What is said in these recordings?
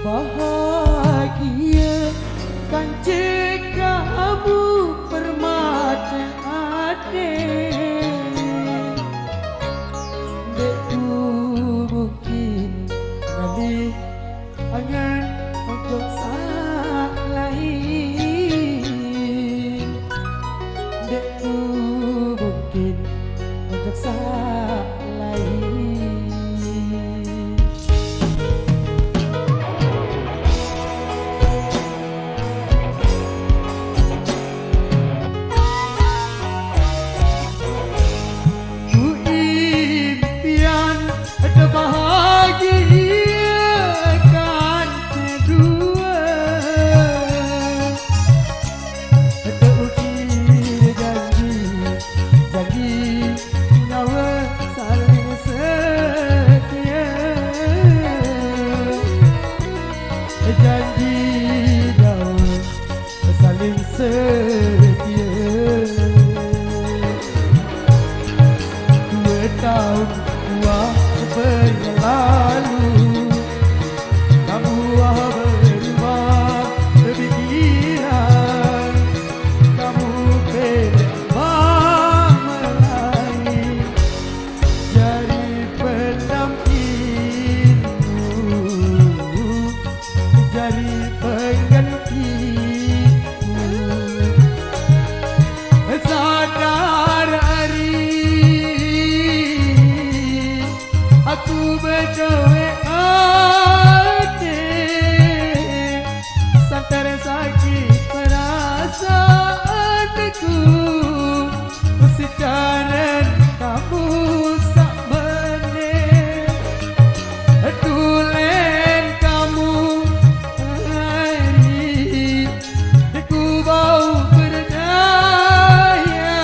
bahagia kan jika kamu permata adik. Dekku mungkin kali angan untuk saat lain. Dekku mungkin untuk saat lain. Janji daun saling setia. 2 tahun berlalu, kamu berubah berpikiran, kamu memang lain dari pendampingmu, jadi penggantimu. Sadar hari aku berdoa hati, santar sakit perasaanku, secara kamu sak menit tulen kamu hari aku bau berdaya.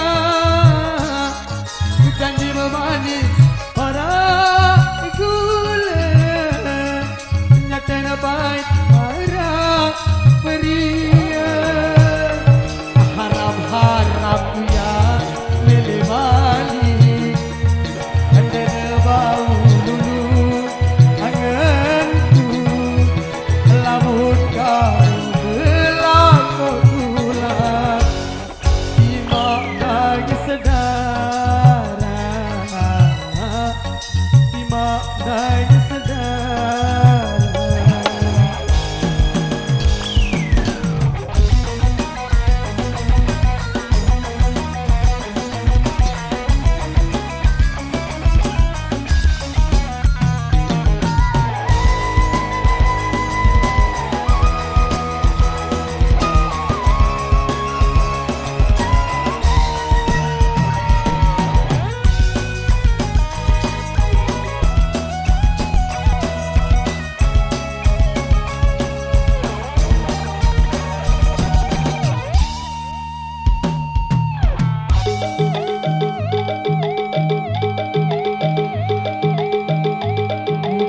Janji memanis pada gula, nyata baik para pria. Harap-harap ya lele balik, ada bau dulu anganku, lamun kau berlaku pula, timak lagi sedara, timak lagi sedara.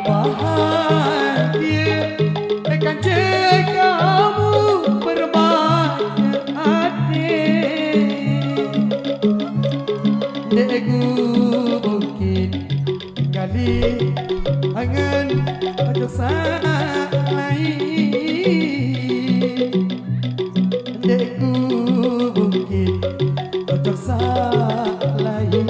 Bahagia kan jika kamu bermata adik. Dekku mungkin kali angan untuk saat lain. Dekku mungkin untuk saat lain.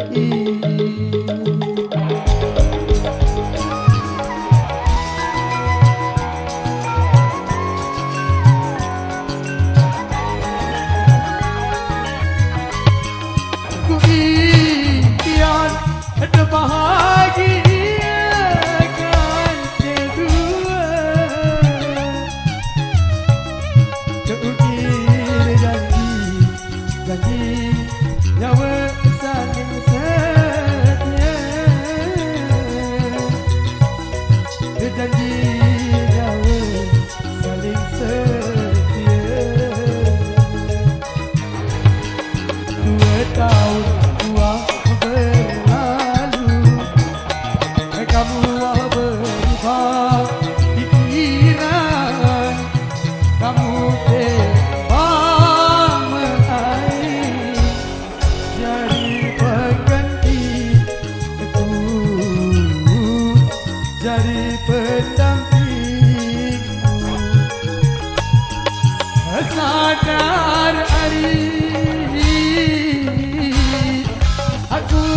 Impian ada bahagia kan kedua.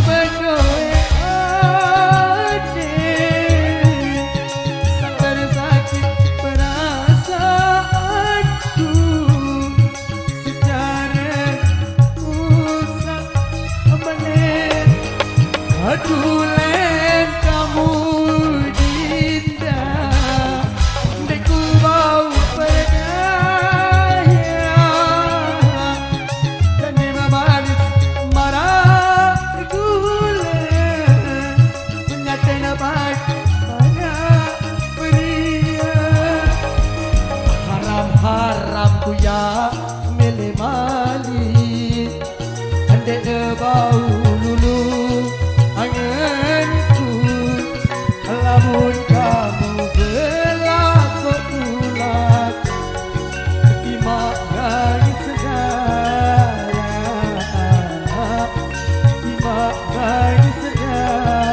berdoa adil, sabar sakit perasaanku, secara usah balik. Aduh len kamu dinda, deku bau berdaya, dan dia manis marah gula, menyata dapat pada pria. Haram-haram ku ya milih mali, andai bau lulu anganku, lamun kamu berlaku ulat, dimakan segala, dimakan segala.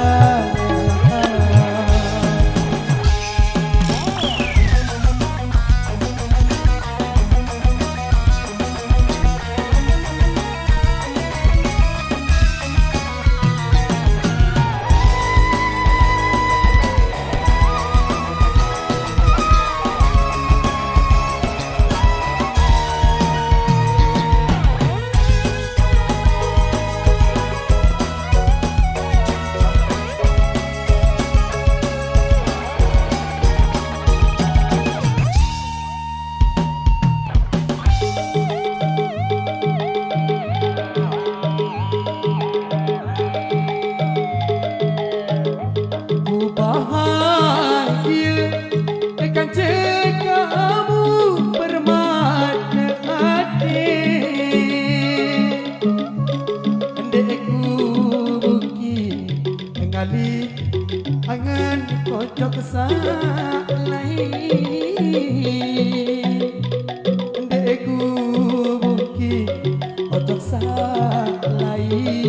Bahagia akan jika kamu bermata hati, andai ku bukit mengalir angan kocok lain, andai ku bukit kocok lain.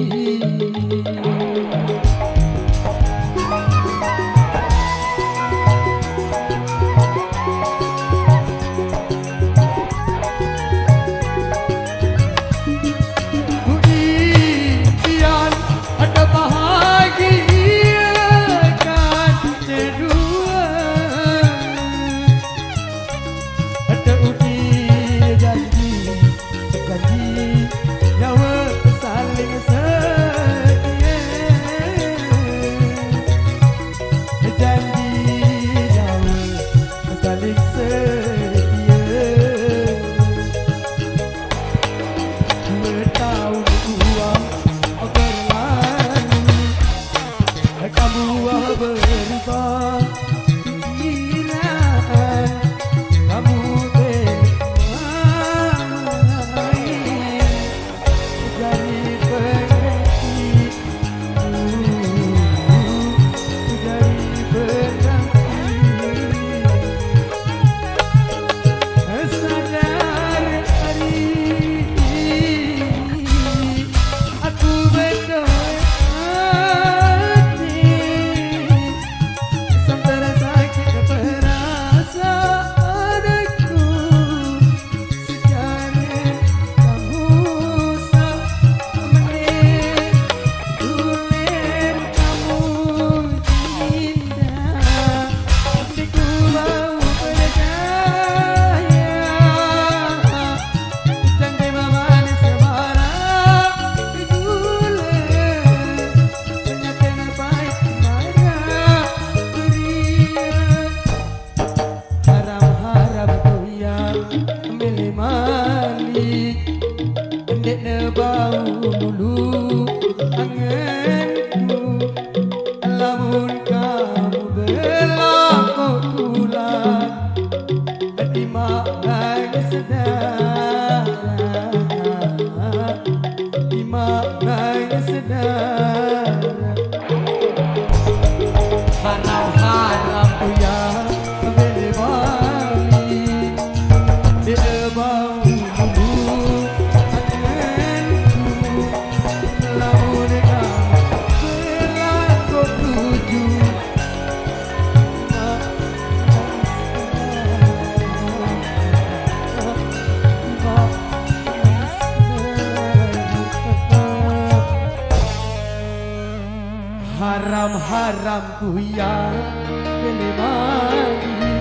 haram-haram ku ya kene mandi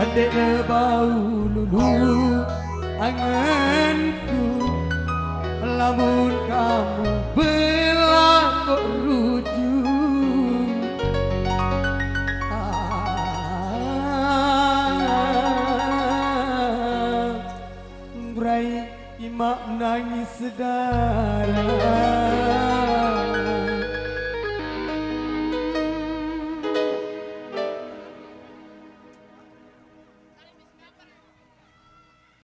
adek bau lulu anganku lamun kamu belakok rujuk Brai imak nangis sedara